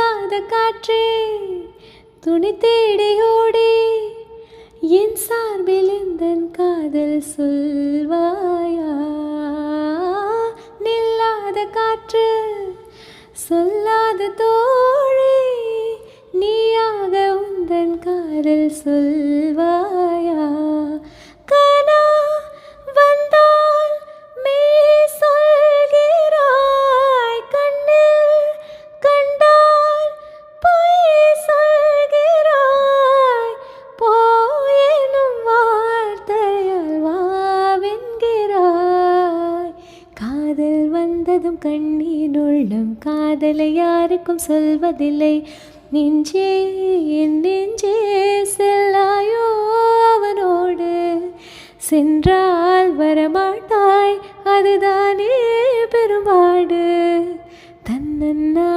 நில்லாத காற்றே துணி தேடி ஓடி என் சார்பில் எந்தன் காதல் சொல்வாயா. நில்லாத காற்று சொல்லாத தோழி நீயாக உந்தன் காதல் சொல்வாயா. கனா வந்தால் மெய் சொல்கிறாய், கண்ணில் கண்டால் பொய் சொல்கிறாய், போயெனும் வார்த்தையால் வாவென்கிறாய். காதல் வந்ததும் கண்ணீர் உள்ளம் காதலை யாருக்கும் சொல்வதில்லை. நெஞ்சே என் நெஞ்சே செல்லாயோ அவனோடு, சென்றால் வரமாட்டாய் அதுதானே பெரும்பாடு. தன்னன்னான